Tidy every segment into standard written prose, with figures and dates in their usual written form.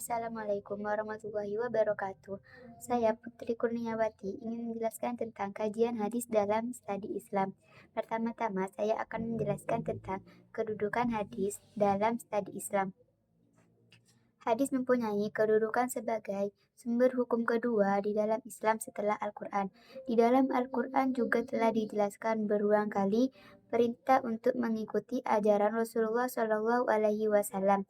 Assalamualaikum warahmatullahi wabarakatuh. Saya Putri Kurniawati ingin menjelaskan tentang kajian hadis dalam studi Islam. Pertama-tama, saya akan menjelaskan tentang kedudukan hadis dalam studi Islam. Hadis mempunyai kedudukan sebagai sumber hukum kedua di dalam Islam setelah Al-Quran. Di dalam Al-Quran juga telah dijelaskan berulang kali perintah untuk mengikuti ajaran Rasulullah SAW.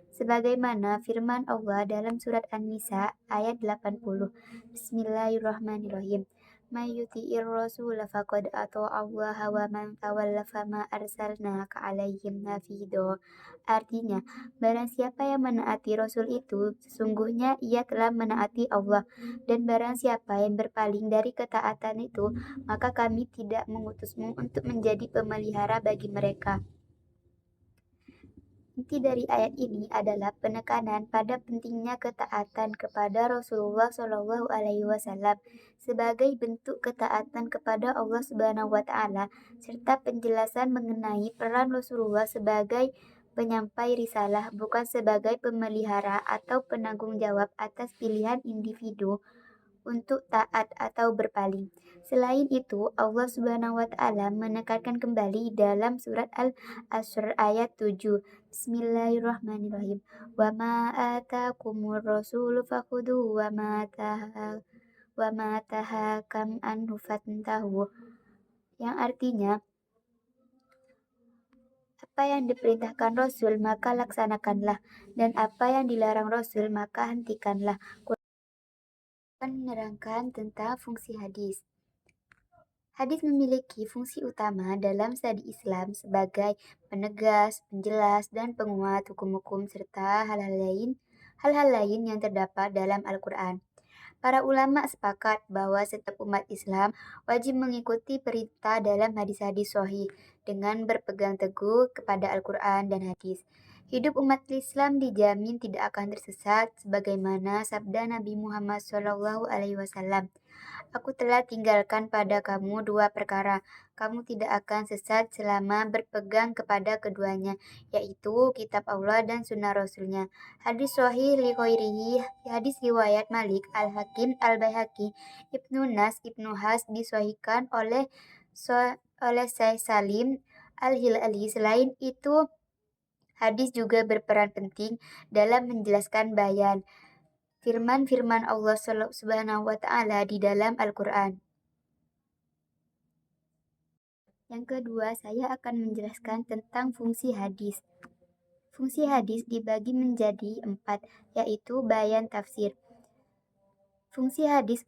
Sebagaimana firman Allah dalam surat An-Nisa ayat 80. Bismillahirrahmanirrahim. May yuti'ir rasul faqad ata'allaha wa man tawalla fama arsalnaka alaihim hafido. Artinya, barang siapa yang menaati Rasul itu, sesungguhnya ia telah menaati Allah. Dan barang siapa yang berpaling dari ketaatan itu, maka kami tidak mengutusmu untuk menjadi pemelihara bagi mereka. Inti dari ayat ini adalah penekanan pada pentingnya ketaatan kepada Rasulullah SAW sebagai bentuk ketaatan kepada Allah Subhanahu wa Ta'ala, serta penjelasan mengenai peran Rasulullah sebagai penyampai risalah, bukan sebagai pemelihara atau penanggung jawab atas pilihan individu untuk taat atau berpaling. Selain itu, Allah Subhanahu wa Ta'ala menekankan kembali dalam surat Al-Asr ayat 7. Bismillahirrahmanirrahim. Wa ma atakumur rasulu fakhuduhu wa ma tahakam anhu fantahu. Yang artinya, apa yang diperintahkan Rasul maka laksanakanlah, dan apa yang dilarang Rasul maka hentikanlah. Akan menerangkan tentang fungsi hadis. Hadis memiliki fungsi utama dalam studi Islam sebagai penegas, penjelas, dan penguat hukum-hukum serta hal-hal lain yang terdapat dalam Al-Quran. Para ulama sepakat bahwa setiap umat Islam wajib mengikuti perintah dalam hadis-hadis sahih dengan berpegang teguh kepada Al-Quran dan hadis. Hidup umat Islam dijamin tidak akan tersesat sebagaimana sabda Nabi Muhammad SAW. Aku telah tinggalkan pada kamu dua perkara. Kamu tidak akan sesat selama berpegang kepada keduanya, yaitu kitab Allah dan sunnah Rasulnya. Hadis sahih li ghairihi, hadis riwayat Malik, Al-Hakim, Al-Baihaqi, Ibnu Nas, Ibnu Has disahihkan oleh Syekh Salim Al-Hilali. Selain itu, hadis juga berperan penting dalam menjelaskan bayan firman-firman Allah Subhanahu wa Ta'ala di dalam Al-Quran. Yang kedua, saya akan menjelaskan tentang fungsi hadis. Fungsi hadis dibagi menjadi 4, yaitu bayan tafsir. Fungsi hadis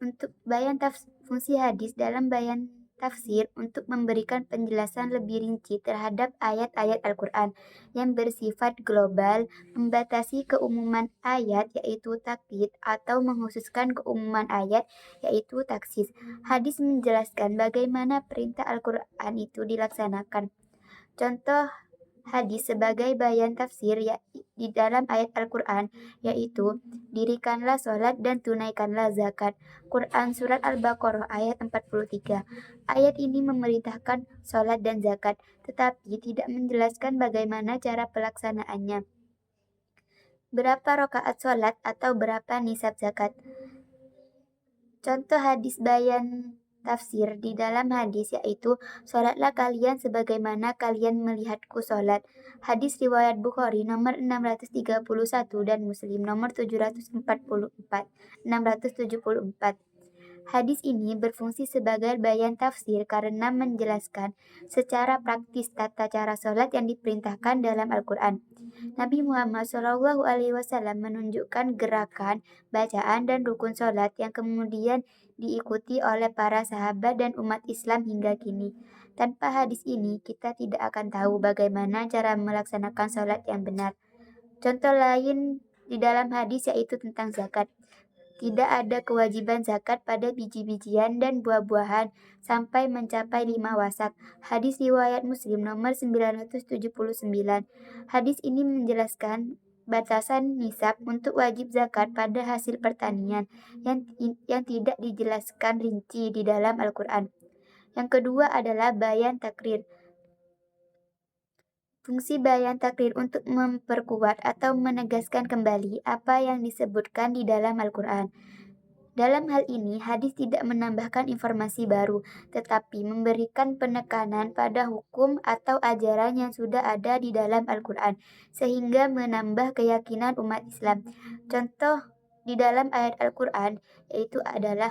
dalam bayan tafsir untuk memberikan penjelasan lebih rinci terhadap ayat-ayat Al-Quran yang bersifat global, membatasi keumuman ayat yaitu takyid atau menghususkan keumuman ayat yaitu taksis. Hadis menjelaskan bagaimana perintah Al-Quran itu dilaksanakan. Contoh hadis sebagai bayan tafsir di dalam ayat Al-Quran yaitu dirikanlah sholat dan tunaikanlah zakat. Quran Surat Al-Baqarah ayat 43. Ayat ini memerintahkan sholat dan zakat, tetapi tidak menjelaskan bagaimana cara pelaksanaannya. Berapa rakaat sholat atau berapa nisab zakat. Contoh hadis bayan tafsir di dalam hadis yaitu sholatlah kalian sebagaimana kalian melihatku sholat. Hadis riwayat Bukhari nomor 631 dan Muslim nomor 674. Hadis ini berfungsi sebagai bayan tafsir karena menjelaskan secara praktis tata cara sholat yang diperintahkan dalam Al-Quran. Nabi Muhammad SAW menunjukkan gerakan, bacaan, dan rukun sholat yang kemudian diikuti oleh para sahabat dan umat Islam hingga kini. Tanpa hadis ini, kita tidak akan tahu bagaimana cara melaksanakan sholat yang benar. Contoh lain di dalam hadis yaitu tentang zakat. Tidak ada kewajiban zakat pada biji-bijian dan buah-buahan sampai mencapai 5 wasak. Hadis riwayat Muslim nomor 979. Hadis ini menjelaskan batasan nisab untuk wajib zakat pada hasil pertanian yang tidak dijelaskan rinci di dalam Al-Quran. Yang kedua adalah bayan takrir. Fungsi bayan takrir untuk memperkuat atau menegaskan kembali apa yang disebutkan di dalam Al-Quran. Dalam hal ini, hadis tidak menambahkan informasi baru, tetapi memberikan penekanan pada hukum atau ajaran yang sudah ada di dalam Al-Quran, sehingga menambah keyakinan umat Islam. Contoh di dalam ayat Al-Quran, itu adalah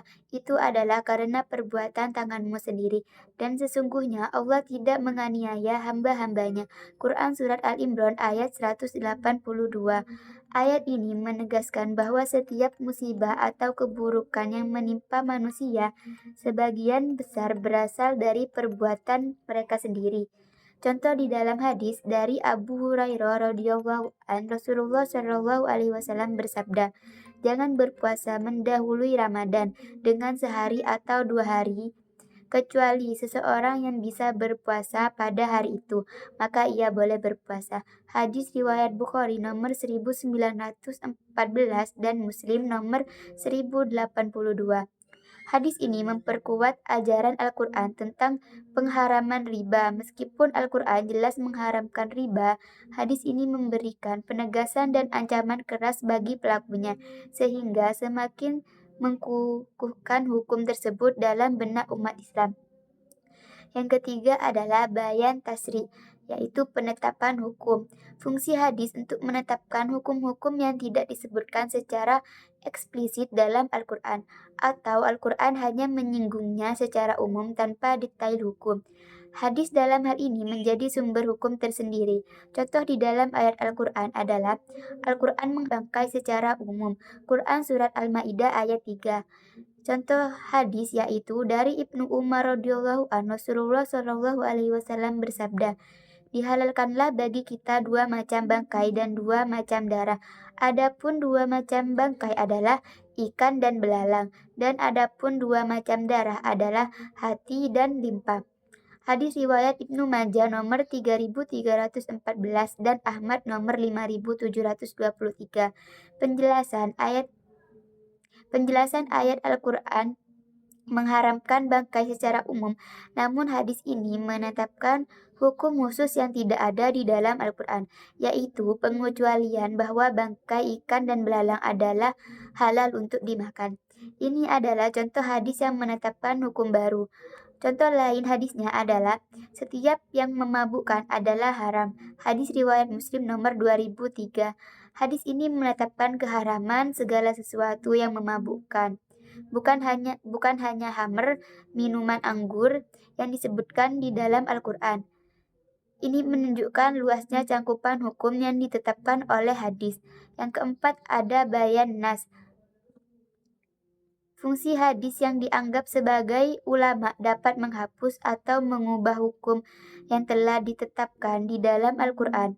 karena perbuatan tanganmu sendiri, dan sesungguhnya Allah tidak menganiaya hamba-hambanya. Quran Surat Al-Imran ayat 182. Ayat ini menegaskan bahwa setiap musibah atau keburukan yang menimpa manusia sebagian besar berasal dari perbuatan mereka sendiri. Contoh di dalam hadis dari Abu Hurairah radhiyallahu an, Rasulullah shallallahu alaihi wasallam bersabda, "Jangan berpuasa mendahului Ramadan dengan sehari atau 2 hari, kecuali seseorang yang bisa berpuasa pada hari itu, maka ia boleh berpuasa." Hadis riwayat Bukhari nomor 1914 dan Muslim nomor 1082. Hadis ini memperkuat ajaran Al-Quran tentang pengharaman riba. Meskipun Al-Quran jelas mengharamkan riba, hadis ini memberikan penegasan dan ancaman keras bagi pelakunya, sehingga semakin mengukuhkan hukum tersebut dalam benak umat Islam. Yang ketiga adalah bayan tasri, yaitu penetapan hukum. Fungsi hadis untuk menetapkan hukum-hukum yang tidak disebutkan secara eksplisit dalam Al-Quran, atau Al-Quran hanya menyinggungnya secara umum tanpa detail hukum. Hadis dalam hal ini menjadi sumber hukum tersendiri. Contoh di dalam ayat Al-Quran adalah Al-Quran membangkai secara umum. Quran Surat Al-Ma'idah ayat 3. Contoh hadis yaitu dari Ibnu Umar radhiyallahu anhu, Rasulullah shallallahu alaihi wasallam bersabda, "Dihalalkanlah bagi kita 2 macam bangkai dan 2 macam darah. Adapun 2 macam bangkai adalah ikan dan belalang, dan adapun 2 macam darah adalah hati dan limpa." Hadis riwayat Ibnu Majah nomor 3314 dan Ahmad nomor 5723. Penjelasan ayat Al-Quran mengharamkan bangkai secara umum, namun hadis ini menetapkan hukum khusus yang tidak ada di dalam Al-Quran, yaitu pengecualian bahwa bangkai ikan dan belalang adalah halal untuk dimakan. Ini adalah contoh hadis yang menetapkan hukum baru. Contoh lain hadisnya adalah setiap yang memabukkan adalah haram. Hadis riwayat Muslim nomor 2003. Hadis ini menetapkan keharaman segala sesuatu yang memabukkan. Bukan hanya khamr, minuman anggur yang disebutkan di dalam Al-Quran. Ini menunjukkan luasnya cangkupan hukum yang ditetapkan oleh hadis. Yang keempat ada bayan nas. Fungsi hadis yang dianggap sebagai ulama dapat menghapus atau mengubah hukum yang telah ditetapkan di dalam Al-Quran.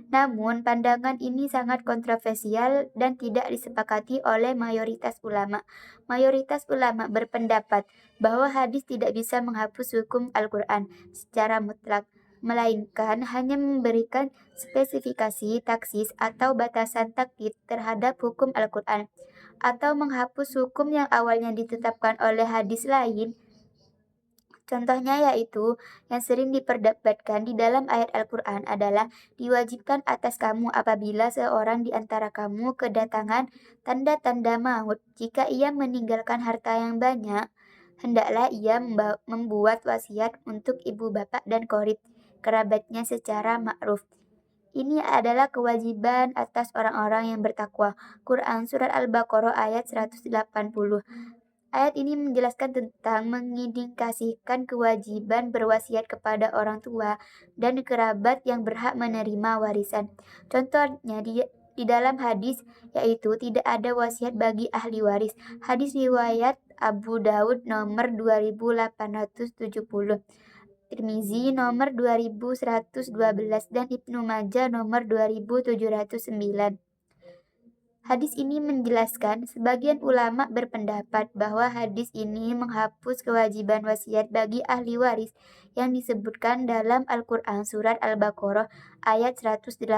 Namun, pandangan ini sangat kontroversial dan tidak disepakati oleh mayoritas ulama. Mayoritas ulama berpendapat bahwa hadis tidak bisa menghapus hukum Al-Quran secara mutlak, melainkan hanya memberikan spesifikasi, taksis, atau batasan takyid terhadap hukum Al-Quran, atau menghapus hukum yang awalnya ditetapkan oleh hadis lain. Contohnya yaitu yang sering diperdebatkan di dalam ayat Al-Quran adalah diwajibkan atas kamu apabila seorang di antara kamu kedatangan tanda-tanda maut. Jika ia meninggalkan harta yang banyak, hendaklah ia membuat wasiat untuk ibu bapak dan qorib kerabatnya secara ma'ruf. Ini adalah kewajiban atas orang-orang yang bertakwa. Quran Surat Al-Baqarah ayat 180. Ayat ini menjelaskan tentang mengindikasikan kewajiban berwasiat kepada orang tua dan kerabat yang berhak menerima warisan. Contohnya di dalam hadis yaitu tidak ada wasiat bagi ahli waris. Hadis riwayat Abu Daud nomor 2870. Tirmizi nomor 2112 dan Ibnu Majah nomor 2709. Hadis ini menjelaskan sebagian ulama berpendapat bahwa hadis ini menghapus kewajiban wasiat bagi ahli waris yang disebutkan dalam Al-Quran Surat Al-Baqarah ayat 180.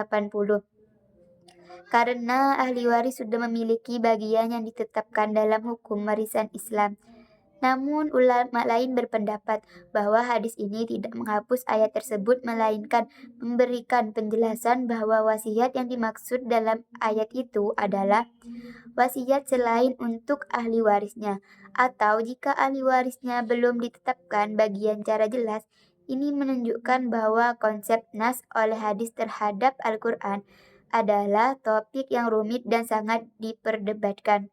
Karena ahli waris sudah memiliki bagian yang ditetapkan dalam hukum warisan Islam. Namun ulama lain berpendapat bahwa hadis ini tidak menghapus ayat tersebut melainkan memberikan penjelasan bahwa wasiat yang dimaksud dalam ayat itu adalah wasiat selain untuk ahli warisnya, atau jika ahli warisnya belum ditetapkan bagian cara jelas. Ini menunjukkan bahwa konsep nas oleh hadis terhadap Al-Quran adalah topik yang rumit dan sangat diperdebatkan.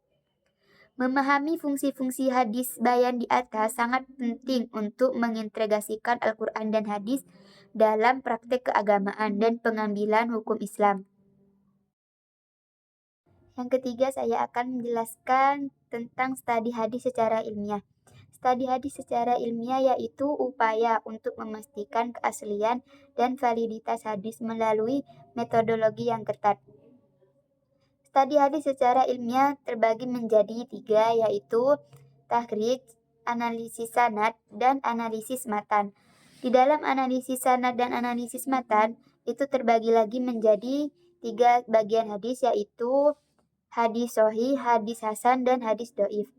Memahami fungsi-fungsi hadis bayan di atas sangat penting untuk mengintegrasikan Al-Quran dan hadis dalam praktek keagamaan dan pengambilan hukum Islam. Yang ketiga, saya akan menjelaskan tentang studi hadis secara ilmiah. Studi hadis secara ilmiah yaitu upaya untuk memastikan keaslian dan validitas hadis melalui metodologi yang ketat. Studi hadis secara ilmiah terbagi menjadi 3, yaitu takhrij, analisis sanad, dan analisis matan. Di dalam analisis sanad dan analisis matan, itu terbagi lagi menjadi 3 bagian hadis, yaitu hadis sahih, hadis hasan, dan hadis dhaif.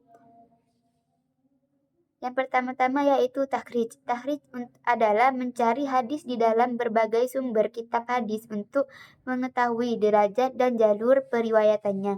Yang pertama-tama yaitu takhrij. Takhrij adalah mencari hadis di dalam berbagai sumber kitab hadis untuk mengetahui derajat dan jalur periwayatannya.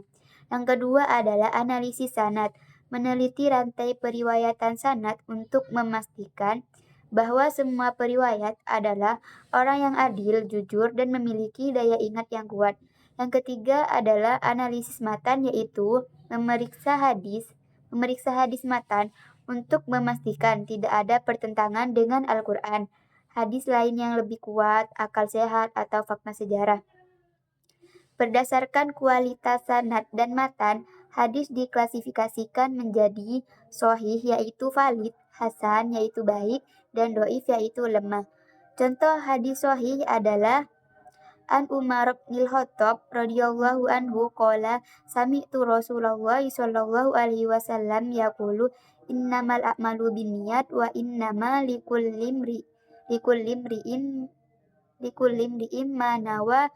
Yang kedua adalah analisis sanad, meneliti rantai periwayatan sanad untuk memastikan bahwa semua periwayat adalah orang yang adil, jujur, dan memiliki daya ingat yang kuat. Yang ketiga adalah analisis matan, yaitu memeriksa hadis matan untuk memastikan tidak ada pertentangan dengan Al-Quran, hadis lain yang lebih kuat, akal sehat, atau fakta sejarah. Berdasarkan kualitas sanad dan matan, hadis diklasifikasikan menjadi sahih yaitu valid, hasan yaitu baik, dan dhaif yaitu lemah. Contoh hadis sahih adalah An Umar bin Khattab radhiyallahu anhu qala sami'tu Rasulullah sallallahu alaihi wasallam yaqulu innamal a'malu binniyat wa innama likulli imri'in ma nawa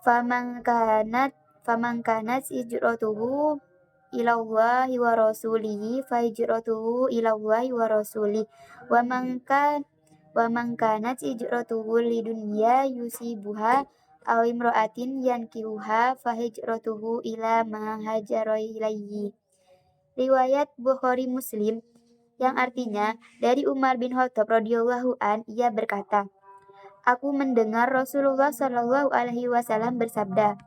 faman kanat hijratuhu ilallahi wa rasulihi fa hijratuhu ilallahi wa rasulihi wa man kanat hijratuhu lidunya yusibuha aw imra'atin yankihuha fa hijratuhu ila ma hajara ilaihi. Riwayat Bukhari Muslim, yang artinya dari Umar bin Khattab radhiyallahu an, ia berkata, aku mendengar Rasulullah Shallallahu alaihi wasallam bersabda,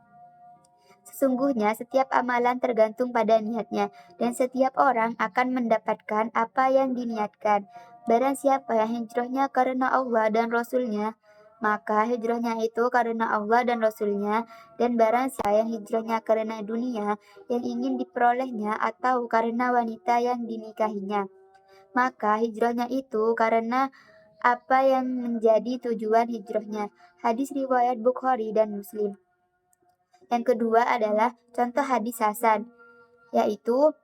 sesungguhnya setiap amalan tergantung pada niatnya, dan setiap orang akan mendapatkan apa yang diniatkan. Barang siapa yang hijrahnya karena Allah dan Rasulnya, maka hijrahnya itu karena Allah dan Rasulnya. Dan barang siapa yang hijrahnya karena dunia yang ingin diperolehnya atau karena wanita yang dinikahinya, maka hijrahnya itu karena apa yang menjadi tujuan hijrahnya. Hadis riwayat Bukhari dan Muslim. Yang kedua adalah contoh hadis hasan, yaitu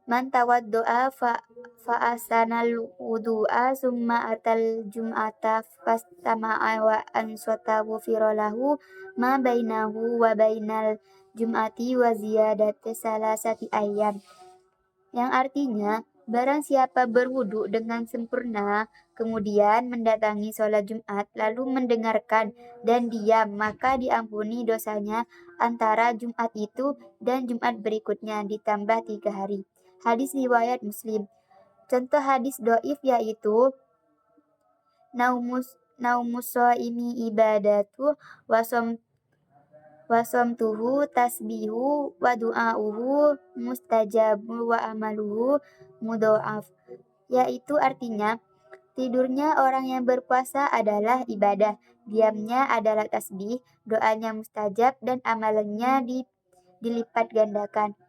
man tawaddo'a fa'asanal wudu'a summa atal jum'ata fastama'a wa ansota ghufira lahu ma bainahu wa bainal jum'ati wa ziyadati salasati ayyam. Yang artinya, barang siapa berwudu dengan sempurna, kemudian mendatangi sholat Jumat, lalu mendengarkan dan diam, maka diampuni dosanya antara Jumat itu dan Jumat berikutnya, ditambah 3 hari. Hadis riwayat Muslim. Contoh hadis dhaif yaitu naumus shaimi ibadatu wasomtuhu tasbihu wa du'auhu mustajabu wa amaluhu mudha'af, yaitu artinya tidurnya orang yang berpuasa adalah ibadah, diamnya adalah tasbih, doanya mustajab, dan amalannya dilipat gandakan.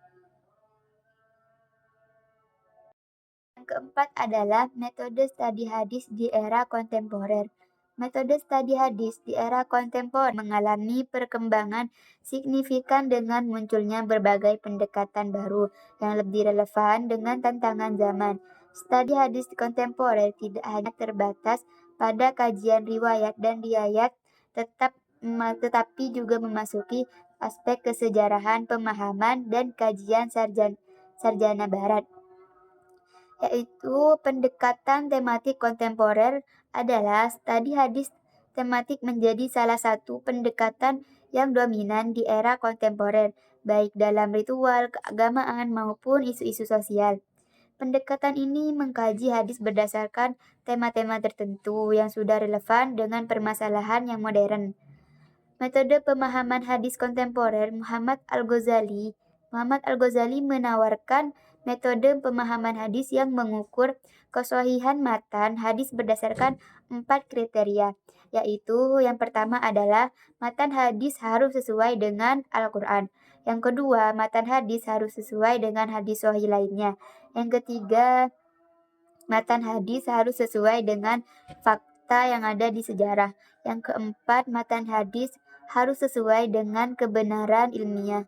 Yang keempat adalah metode studi hadis di era kontemporer. Metode studi hadis di era kontemporer mengalami perkembangan signifikan dengan munculnya berbagai pendekatan baru yang lebih relevan dengan tantangan zaman. Studi hadis kontemporer tidak hanya terbatas pada kajian riwayat dan riwayat, tetapi juga memasuki aspek kesejarahan, pemahaman, dan kajian sarjana barat. yaitu pendekatan tematik kontemporer adalah studi hadis tematik menjadi salah satu pendekatan yang dominan di era kontemporer, baik dalam ritual, keagamaan, maupun isu-isu sosial. Pendekatan ini mengkaji hadis berdasarkan tema-tema tertentu yang sudah relevan dengan permasalahan yang modern. Metode pemahaman hadis kontemporer Muhammad Al-Ghazali menawarkan metode pemahaman hadis yang mengukur kesohihan matan hadis berdasarkan 4 kriteria, yaitu yang pertama adalah matan hadis harus sesuai dengan Al-Quran. Yang kedua, matan hadis harus sesuai dengan hadis sahih lainnya. Yang ketiga, matan hadis harus sesuai dengan fakta yang ada di sejarah. Yang keempat, matan hadis harus sesuai dengan kebenaran ilmiah.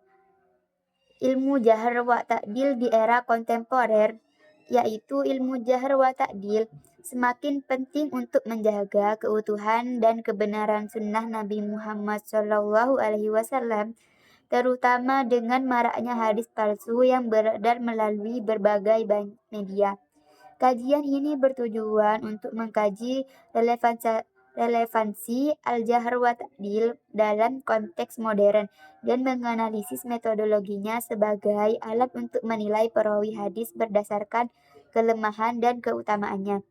Ilmu jahr wa ta'dil di era kontemporer, yaitu ilmu jahr wa ta'dil, semakin penting untuk menjaga keutuhan dan kebenaran sunnah Nabi Muhammad SAW, terutama dengan maraknya hadis palsu yang beredar melalui berbagai media. Kajian ini bertujuan untuk mengkaji relevansi al-jahr wa ta'dil dalam konteks modern dan menganalisis metodologinya sebagai alat untuk menilai perawi hadis berdasarkan kelemahan dan keutamaannya.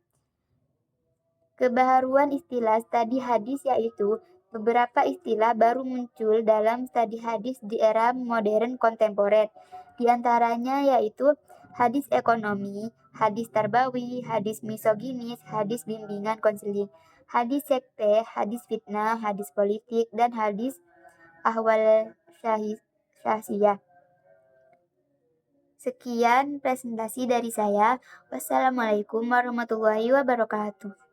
Kebaharuan istilah studi hadis yaitu beberapa istilah baru muncul dalam studi hadis di era modern kontemporer. Di antaranya yaitu hadis ekonomi, hadis tarbawi, hadis misoginis, hadis bimbingan konseling, hadis sekte, hadis fitnah, hadis politik, dan hadis ahwal syahsiyah. Sekian presentasi dari saya. Wassalamualaikum warahmatullahi wabarakatuh.